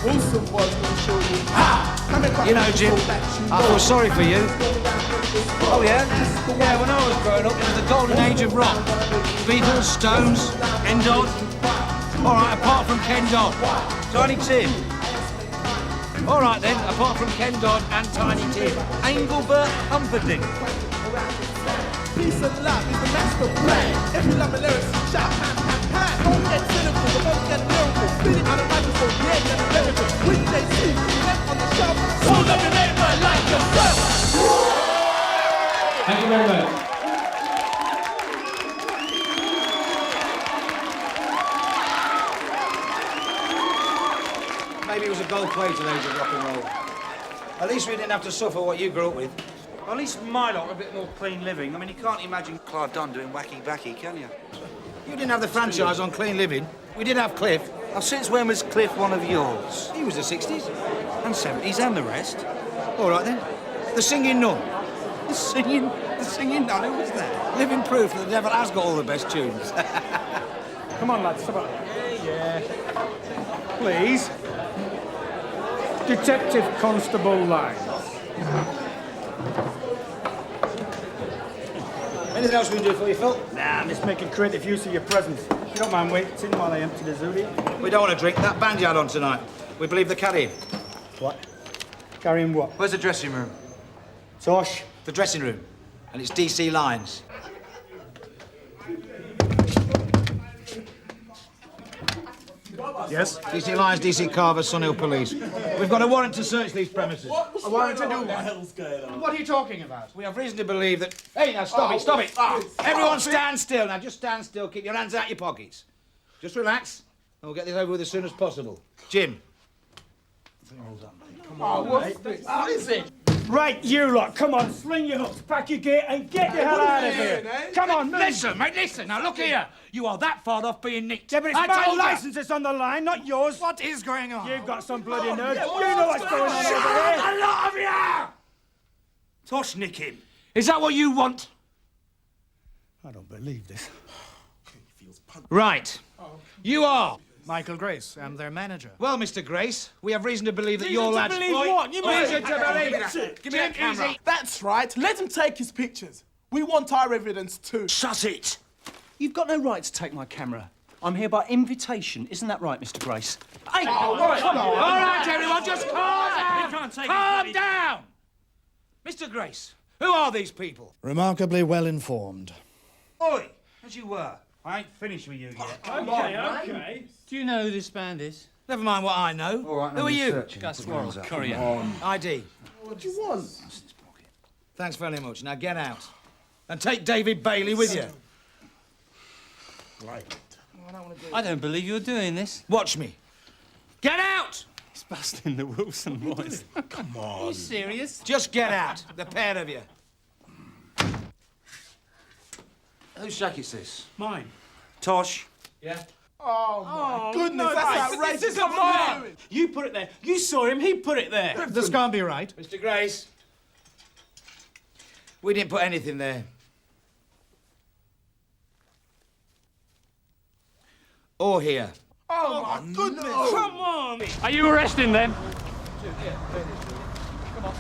Wilson was gonna show you. You know, Jim, I feel sorry for you. Oh, yeah? Yeah, when I was growing up, it was the golden age of rock. Beatles, Stones, Ken Dodd. All right, apart from Ken Dodd. Tiny Tim. All right, then, apart from Ken Dodd and Tiny Tim. Engelbert Humperdinck. Peace and love is the master plan. If you love the lyrics, shout, hand. Don't get cynical, but don't get lyrical. Spit it on a microphone, yeah, get lyrical. With JC, left on the shelf. So love your neighbor like yourself. Thank you very much. Maybe it was a gold-plated age of rock and roll. At least we didn't have to suffer what you grew up with. At least my lot were a bit more clean living. I mean, you can't imagine Clive Dunn doing wacky-backy, can you? You didn't have the franchise on clean living. We did have Cliff. Now, since when was Cliff one of yours? He was the 60s. And 70s and the rest. All right, then. The Singing Nun. The singing nun, who was that? Living proof that the devil has got all the best tunes. Come on, lads, come on. Yeah. Please. Detective Constable Lyons. Anything else we can do for you, Phil? Nah, I'm just making creative use of your presence. If you don't mind waiting while I empty the zooty. We don't want to drink that band you had on tonight. We believe they're carrying. What? Carrying what? Where's the dressing room? Tosh. The dressing room. And it's DC Lyons. Yes? DC Lyons, DC Carver, Sunhill Police. We've got a warrant to search these premises. A warrant to do what? What are you talking about? We have reason to believe that... Hey, now, stop it, stop it. Everyone stand still. Now, just stand still. Keep your hands out your pockets. Just relax. And we'll get this over with as soon as possible. Jim. What is it? Right, you lot, come on, sling your hooks, pack your gear, and get the hell out of here. Come on, move. Listen, mate, listen. Now, look here. You are that far off being nicked. Yeah, but it's my licence that's on the line, not yours. What is going on? You've got some bloody nerve. You know what's going on over here. A lot of you! Tosh, nick him. Is that what you want? I don't believe this. Right. You are. Michael Grace, I'm their manager. Well, Mr. Grace, we have reason to believe that your lads... Believe what? You mean Reason to believe that. Give me that camera. That's right. Let him take his pictures. We want our evidence too. Shut it. You've got no right to take my camera. I'm here by invitation. Isn't that right, Mr. Grace? Hey! All right, everyone, just calm down. can't take Calm down. Mr. Grace, who are these people? Remarkably well informed. Oi, as you were. I ain't finished with you yet. Okay. Do you know who this band is? Never mind what I know. All right, who are you? Gus Worrell, courier. ID. What do you want? Thanks very much. Now get out. And take David Bailey with you. Right. I don't believe you're doing this. Watch me. Get out! It's busting the Wilson voice. Come Are on. you serious? Just get out, the pair of you. Whose jacket's this? Mine. Tosh. Yeah? Oh, my goodness, that's outrageous. This is Come on. You put it there. You saw him, he put it there. This can't be right. Mr. Grace, we didn't put anything there. Or here. Oh, my goodness. Come on. Are you arresting them? Come on.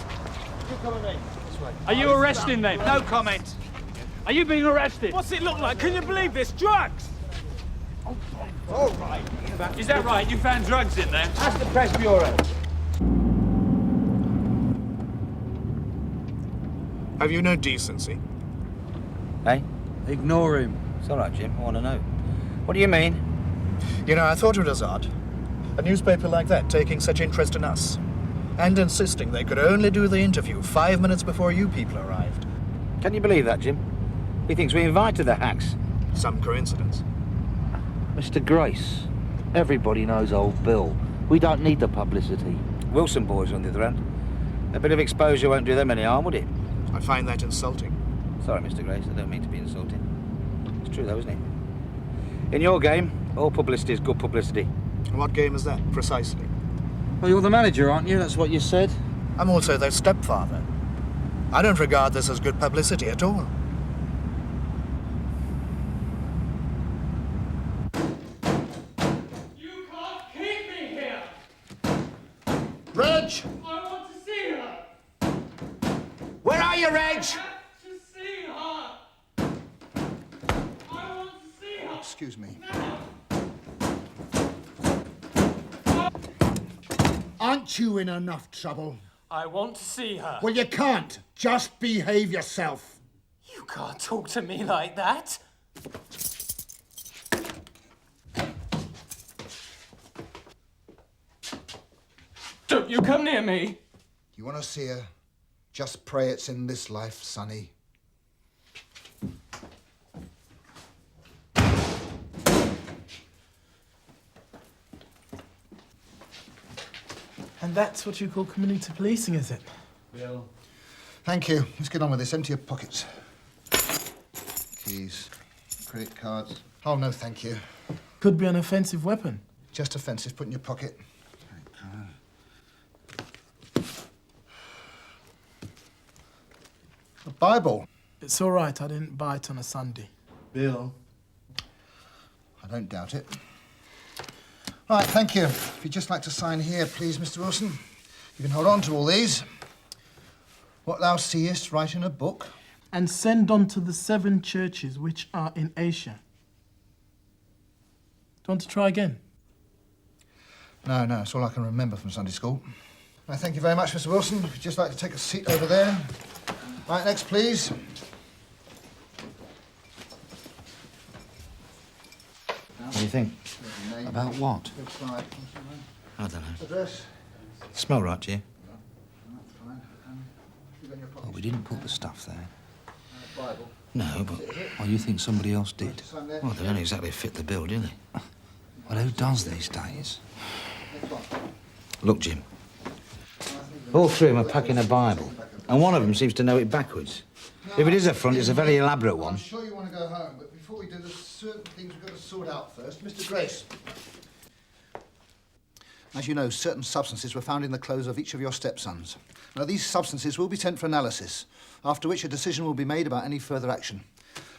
You come with me. This way. Are you arresting them? No comment. Are you being arrested? What's it look like? Can you believe this? Drugs! All right. Is that right? You found drugs in there? Ask the press bureau. Have you no decency? Hey? Ignore him. It's all right, Jim. I want to know. What do you mean? You know, I thought it was odd. A newspaper like that taking such interest in us. And insisting they could only do the interview 5 minutes before you people arrived. Can you believe that, Jim? He thinks we invited the hacks. Some coincidence. Mr. Grace, everybody knows old Bill. We don't need the publicity. Wilson boys, on the other hand. A bit of exposure won't do them any harm, would it? I find that insulting. Sorry, Mr. Grace, I don't mean to be insulting. It's true, though, isn't it? In your game, all publicity is good publicity. And what game is that, precisely? Well, you're the manager, aren't you? That's what you said. I'm also their stepfather. I don't regard this as good publicity at all. You can't keep me here! Reg! I want to see her. Where are you, Reg? To see her. I want to see her. Excuse me. Aren't you in enough trouble? I want to see her. Well, you can't. Just behave yourself. You can't talk to me like that. Don't you come near me. You want to see her? Just pray it's in this life, Sonny. And that's what you call community policing, is it? Bill. Thank you. Let's get on with this. Empty your pockets. Keys. Credit cards. Oh, no, thank you. Could be an offensive weapon. Just offensive. Put in your pocket. A Bible. It's all right, I didn't buy it on a Sunday. Bill. I don't doubt it. Right, thank you. If you'd just like to sign here, please, Mr. Wilson. You can hold on to all these. What thou seest, write in a book. And send on to the 7 churches which are in Asia. Do you want to try again? No, it's all I can remember from Sunday school. Right, thank you very much, Mr. Wilson. If you'd just like to take a seat over there. Right, next, please. What do you think? About what? I don't know. Address. Smell right to you? Oh, we didn't put the stuff there. Bible. No, but you think somebody else did? Well, they don't exactly fit the bill, do they? Well, who does these days? Look, Jim. All 3 of them are packing a Bible, and one of them seems to know it backwards. If it is a front, it's a very elaborate one. I'm sure you want to go home, but before we do, there's certain things we've got to sort out first. Mr. Grace. As you know, certain substances were found in the clothes of each of your stepsons. Now, these substances will be sent for analysis, after which a decision will be made about any further action.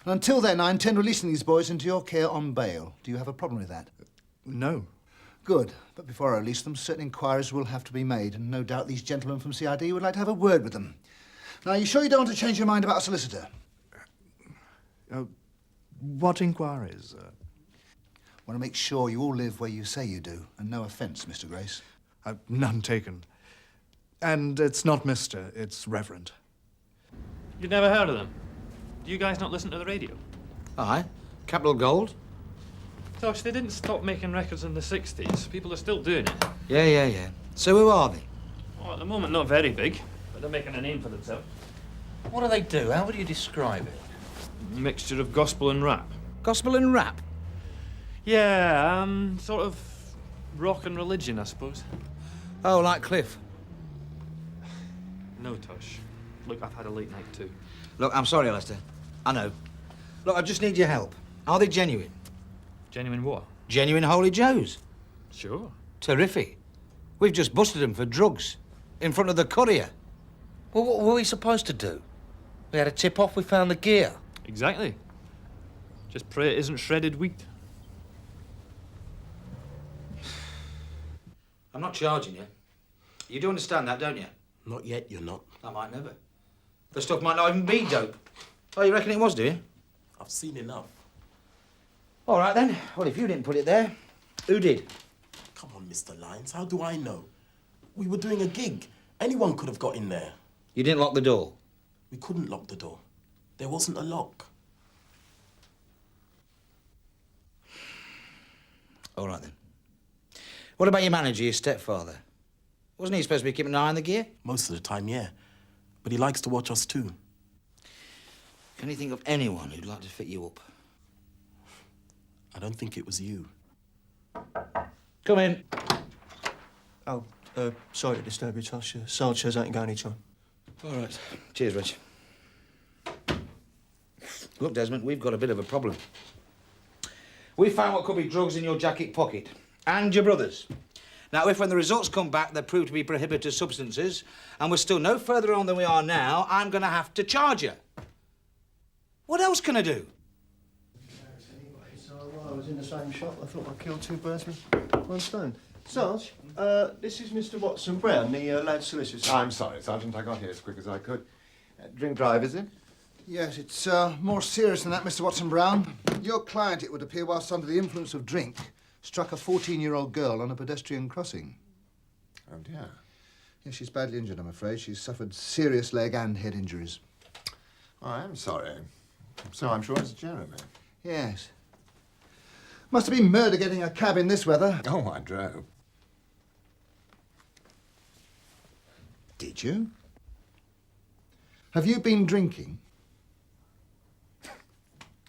And until then, I intend releasing these boys into your care on bail. Do you have a problem with that? No. Good. But before I release them, certain inquiries will have to be made, and no doubt these gentlemen from CID would like to have a word with them. Now, are you sure you don't want to change your mind about a solicitor? What inquiries? I want to make sure you all live where you say you do, and no offence, Mr. Grace. None taken. And it's not Mr., it's Reverend. You've never heard of them? Do you guys not listen to the radio? Aye. Capital Gold? Gosh, they didn't stop making records in the 60s. People are still doing it. Yeah. So who are they? Well, at the moment, not very big, but they're making a name for themselves. What do they do? How would you describe it? Mixture of gospel and rap. Gospel and rap? Yeah, sort of rock and religion, I suppose. Oh, like Cliff? No, Tosh. Look, I've had a late night too. Look, I'm sorry, Lester. I know. Look, I just need your help. Are they genuine? Genuine what? Genuine Holy Joes. Sure. Terrific. We've just busted them for drugs. In front of the courier. Well, what were we supposed to do? We had a tip-off, we found the gear. Exactly. Just pray it isn't shredded wheat. I'm not charging you. You do understand that, don't you? Not yet, you're not. I might never. The stuff might not even be dope. Oh, you reckon it was, do you? I've seen enough. All right, then. Well, if you didn't put it there, who did? Come on, Mr. Lyons, how do I know? We were doing a gig. Anyone could have got in there. You didn't lock the door? We couldn't lock the door. There wasn't a lock. All right, then. What about your manager, your stepfather? Wasn't he supposed to be keeping an eye on the gear? Most of the time, yeah. But he likes to watch us too. Can you think of anyone who'd like to fit you up? I don't think it was you. Come in. Oh, sorry to disturb you, Tosh. Sarge says I can go anytime. All right. Cheers, Rich. Look, Desmond, we've got a bit of a problem. We found what could be drugs in your jacket pocket. And your brother's. Now, if when the results come back, they prove to be prohibited substances, and we're still no further on than we are now, I'm going to have to charge you. What else can I do? So I was in the same shop. I thought I killed 2 birds with 1 stone. Sarge, this is Mr. Watson Brown, the lad solicitor. I'm sorry, Sergeant. I got here as quick as I could. Drink drive, is it? Yes, it's more serious than that, Mr. Watson Brown. Your client, it would appear, whilst under the influence of drink, struck a 14-year-old girl on a pedestrian crossing. Oh, dear. Yes, she's badly injured, I'm afraid. She's suffered serious leg and head injuries. Oh, I'm sorry. So I'm sure it's Jeremy. Yes. Must have been murder getting a cab in this weather. Oh, I drove. Did you? Have you been drinking?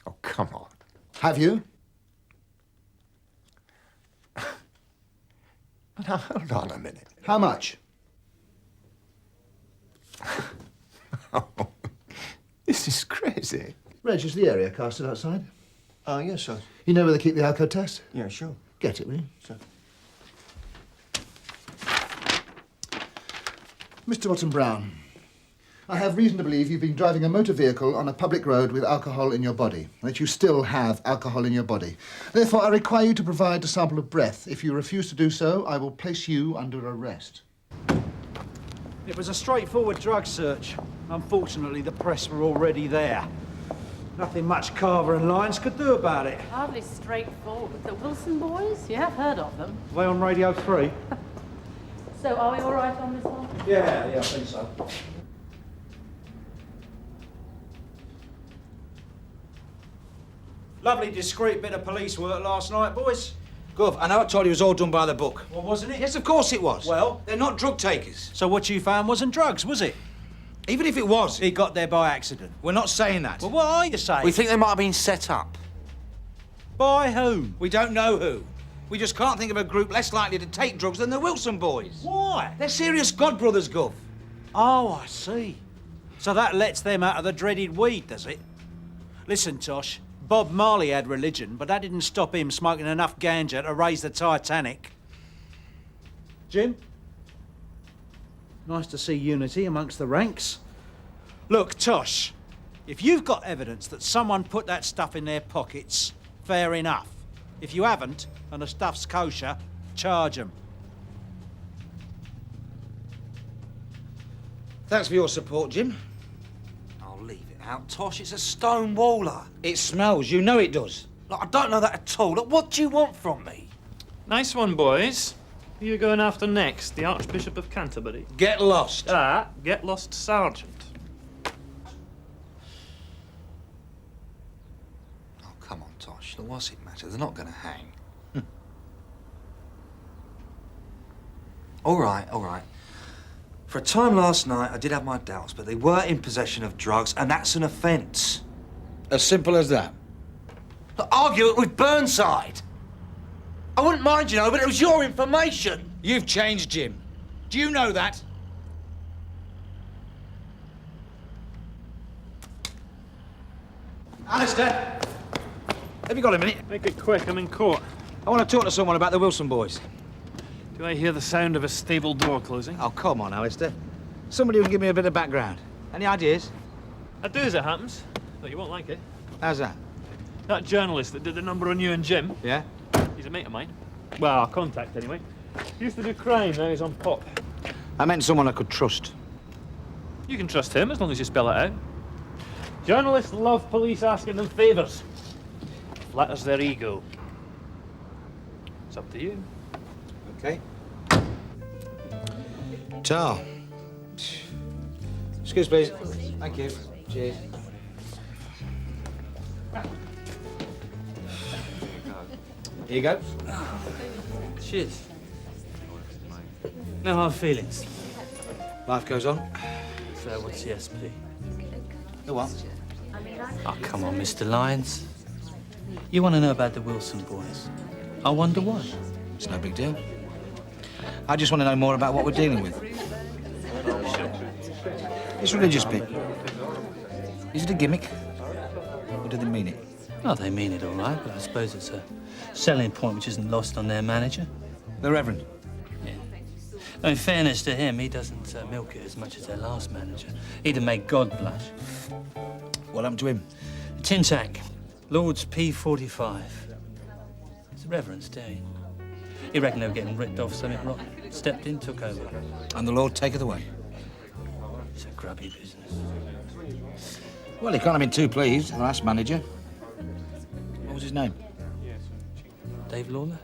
Oh, come on. Have you? Now, hold on a minute. How much? Oh, this is crazy. Reg, is the area casted outside? Yes, sir. You know where they keep the alco test? Yeah, sure. Get it, will you? Sir. Mr. Watson Brown, I have reason to believe you've been driving a motor vehicle on a public road with alcohol in your body, that you still have alcohol in your body. Therefore, I require you to provide a sample of breath. If you refuse to do so, I will place you under arrest. It was a straightforward drug search. Unfortunately, the press were already there. Nothing much Carver and Lyons could do about it. Hardly straightforward. The Wilson boys? You have heard of them. Are they on Radio 3? So are we all right on this one? Yeah, I think so. Lovely discreet bit of police work last night, boys. Gov, I know I told you it was all done by the book. Well, wasn't it? Yes, of course it was. Well? They're not drug takers. So what you found wasn't drugs, was it? Even if it was. He got there by accident. We're not saying that. Well, what are you saying? We think they might have been set up. By whom? We don't know who. We just can't think of a group less likely to take drugs than the Wilson boys. Why? They're serious godbrothers, Gov. Oh, I see. So that lets them out of the dreaded weed, does it? Listen, Tosh, Bob Marley had religion, but that didn't stop him smoking enough ganja to raise the Titanic. Jim? Nice to see unity amongst the ranks. Look, Tosh, if you've got evidence that someone put that stuff in their pockets, fair enough. If you haven't, and the stuff's kosher, charge them. Thanks for your support, Jim. I'll leave it out, Tosh. It's a stone waller. It smells. You know it does. Look, I don't know that at all. Look, what do you want from me? Nice one, boys. Who are you going after next? The Archbishop of Canterbury? Get lost. Get lost, Sergeant. Oh, come on, Tosh. Look, what's it matter? They're not going to hang. All right, all right. For a time last night, I did have my doubts, but they were in possession of drugs, and that's an offence. As simple as that. Look, argue it with Burnside. I wouldn't mind, you know, but it was your information. You've changed, Jim. Do you know that? Alistair, have you got a minute? Make it quick, I'm in court. I want to talk to someone about the Wilson boys. Do I hear the sound of a stable door closing? Oh, come on, Alistair. Somebody who can give me a bit of background. Any ideas? I do, as it happens, but you won't like it. How's that? That journalist that did the number on you and Jim, Yeah? he's a mate of mine. Well, our contact, anyway. He used to do crime, now he's on pop. I meant someone I could trust. You can trust him as long as you spell it out. Journalists love police asking them favours. Flatters their ego. It's up to you. Okay. Tar. Excuse, please. Thank you. Cheers. Here you go. Cheers. No hard feelings. Life goes on. So what's the SP? The what? Oh, come on, Mr. Lyons. You want to know about the Wilson boys? I wonder why. It's no big deal. I just want to know more about what we're dealing with. This religious bit. Is it a gimmick? Or do they mean it? Oh, they mean it all right, but I suppose it's a selling point which isn't lost on their manager. The Reverend? Yeah. Now, in fairness to him, he doesn't milk it as much as their last manager. He'd have made God blush. What happened to him? A tin tank. Lord's P45. It's the Reverend's day. He reckoned they were getting ripped off something rotten. Stepped in, took over. And the Lord taketh away. It's a grubby business. Well, he can't have been too pleased, the last manager. What was his name? Dave Lawler?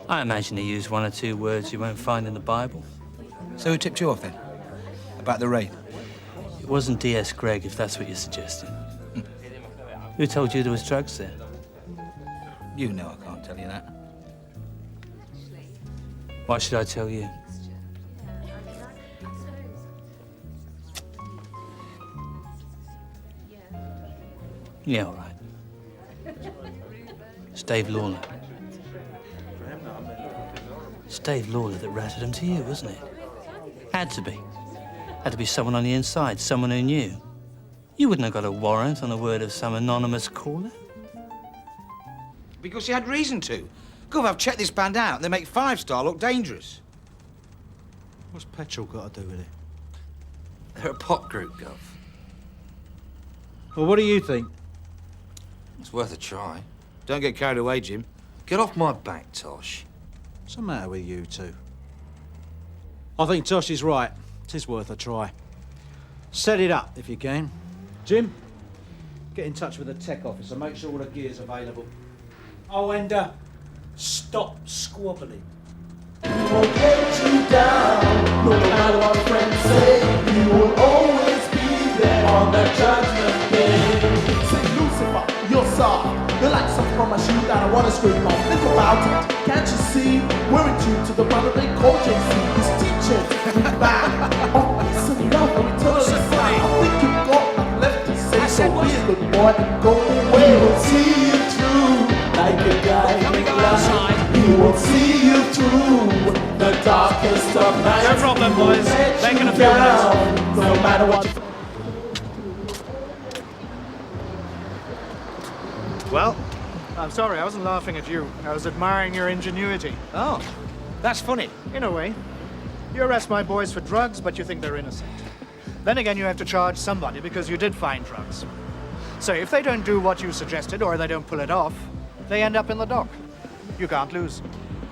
I imagine he used one or two words you won't find in the Bible. So who tipped you off then? About the raid? It wasn't D.S. Gregg, if that's what you're suggesting. Who told you there was drugs there? You know I can't tell you that. Why should I tell you? Yeah, all right. It's Dave Lawler. It's Dave Lawler that ratted him to you, wasn't it? Had to be. Had to be someone on the inside, someone who knew. You wouldn't have got a warrant on the word of some anonymous caller. Because you had reason to. Gov, I've checked this band out. They make Five Star look dangerous. What's petrol got to do with it? They're a pop group, Gov. Well, what do you think? It's worth a try. Don't get carried away, Jim. Get off my back, Tosh. What's the matter with you two? I think Tosh is right. It is worth a try. Set it up if you can. Jim, get in touch with the tech officer. Make sure all the gear's available. Oh, and stop squabbling. He won't get you down, no matter what friends say. He will always be there on the judgment day. Say, Lucifer, you're soft. You're like something from my shoe that I wanna scrape off. Think about it, can't you see? We're in tune to the brother they call JC. His teaching, back. Oh, peace and love, and eternal sign. I think you've got nothing left to say. So be a good boy and go away. We'll see you through like a guiding light. He will see you through the darkest of nights. No problem, boys. Making a few minutes. No matter what. Well, I'm sorry, I wasn't laughing at you. I was admiring your ingenuity. Oh, that's funny. In a way. You arrest my boys for drugs, but you think they're innocent. Then again, you have to charge somebody because you did find drugs. So if they don't do what you suggested or they don't pull it off, they end up in the dock. You can't lose.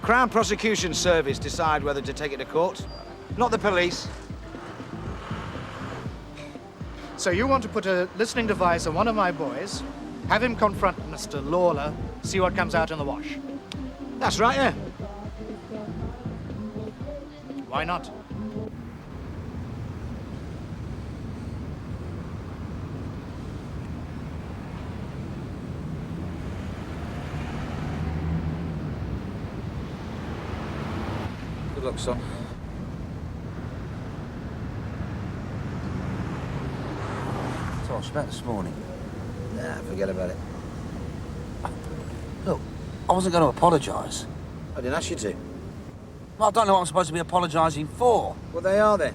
Crown Prosecution Service decide whether to take it to court, not the police. So you want to put a listening device on one of my boys, have him confront Mr. Lawler, see what comes out in the wash. That's right, yeah. Why not? Good luck, son. Tosh, about this morning. Nah, forget about it. Look, I wasn't going to apologise. I didn't ask you to. Well, I don't know what I'm supposed to be apologising for. Well, they are then.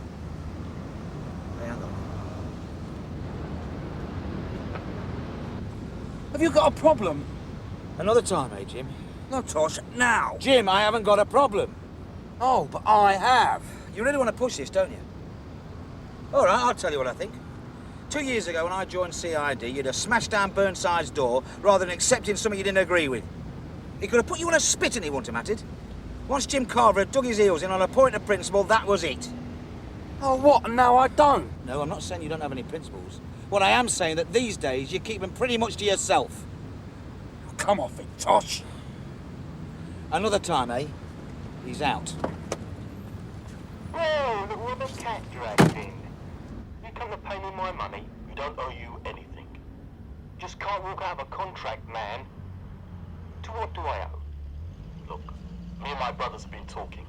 They are, though. Have you got a problem? Another time, eh, Jim? No, Tosh, now. Jim, I haven't got a problem. Oh, but I have. You really want to push this, don't you? All right, I'll tell you what I think. 2 years ago, when I joined CID, you'd have smashed down Burnside's door rather than accepting something you didn't agree with. He could have put you on a spit and he wouldn't have mattered. Once Jim Carver had dug his heels in on a point of principle, that was it. Oh, what? No, I don't. No, I'm not saying you don't have any principles. What I am saying that these days you keep them pretty much to yourself. Come off it, Tosh. Another time, eh? He's out. Oh, the rubber cat dragged in. You come to pay me my money, we don't owe you anything. Just can't walk out of a contract, man. To what do I owe? Look, me and my brothers have been talking.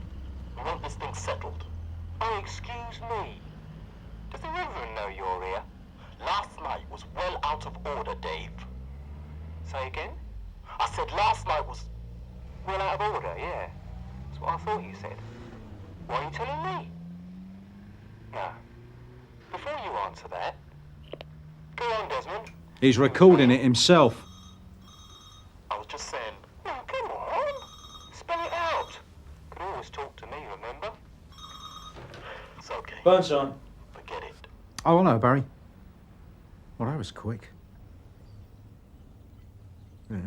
We want this thing settled. Oh, excuse me. Does the Reverend know you're here? Last night was well out of order, Dave. Say again? I said last night was well out of order, yeah. That's what I thought you said. Why are you telling me? Now, before you answer that, go on, Desmond. He's recording it himself. I was just saying, oh, come on, spell it out. Could always talk to me, remember? It's okay. Burnside. Forget it. Oh, I know, Barry. Well, that was quick. Yeah.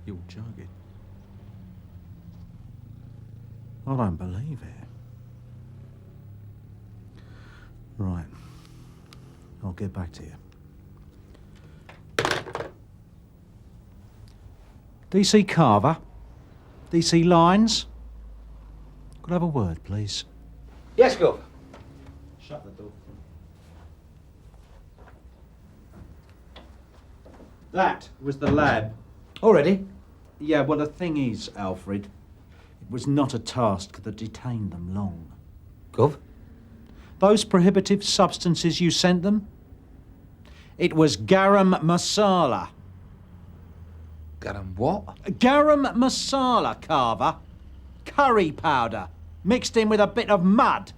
You're joking. I don't believe it. Right. I'll get back to you. DC Carver? DC Lines? Could I have a word, please? Yes, Gov. Shut the door. That was the lab. Already? Yeah, well, the thing is, Alfred, it was not a task that detained them long. Gov? Those prohibitive substances you sent them? It was garam masala. Garam what? Garam masala, Carver. Curry powder, mixed in with a bit of mud.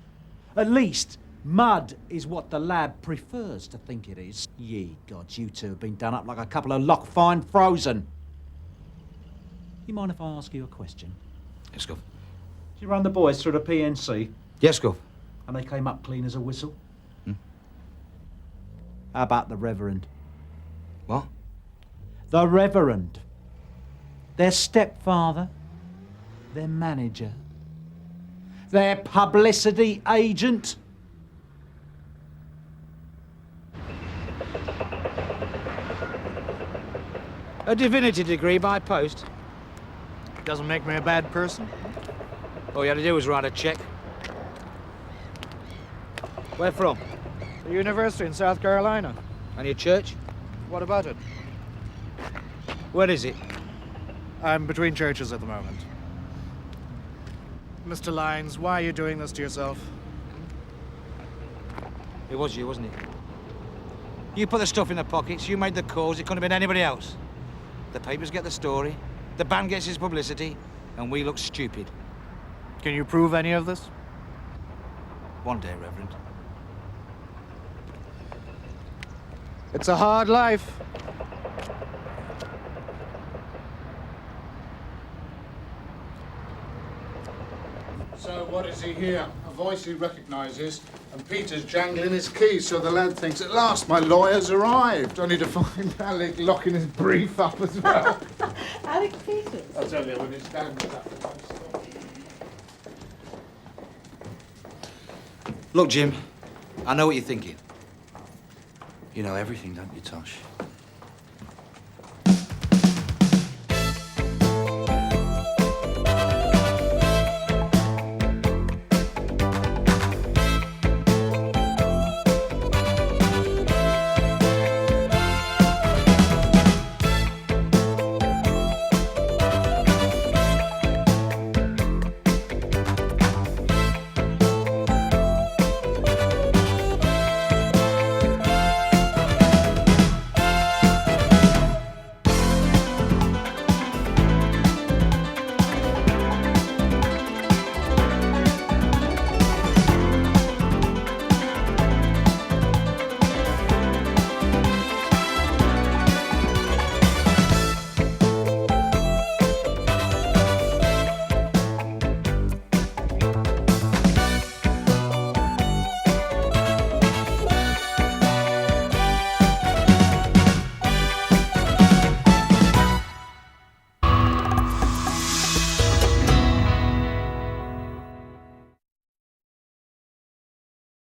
At least, mud is what the lab prefers to think it is. Ye gods, you two have been done up like a couple of Loch Fyne frozen. You mind if I ask you a question? Yes, Gov. Did you run the boys through the PNC? Yes, Gov. And they came up clean as a whistle? How about the Reverend? What? The Reverend. Their stepfather. Their manager. Their publicity agent. A divinity degree by post. Doesn't make me a bad person. All you had to do was write a check. Where from? The university in South Carolina. And your church? What about it? Where is it? I'm between churches at the moment. Mr. Lyons, why are you doing this to yourself? It was you, wasn't it? You put the stuff in the pockets, you made the calls, it couldn't have been anybody else. The papers get the story, the band gets his publicity, and we look stupid. Can you prove any of this? One day, Reverend. It's a hard life. So what is he here? A voice he recognises, and Peter's jangling his keys, so the lad thinks, at last my lawyer's arrived, only to find Alec locking his brief up as well. Alec Peters. I'll tell you when it stands up. Look, Jim, I know what you're thinking. You know everything, don't you, Tosh?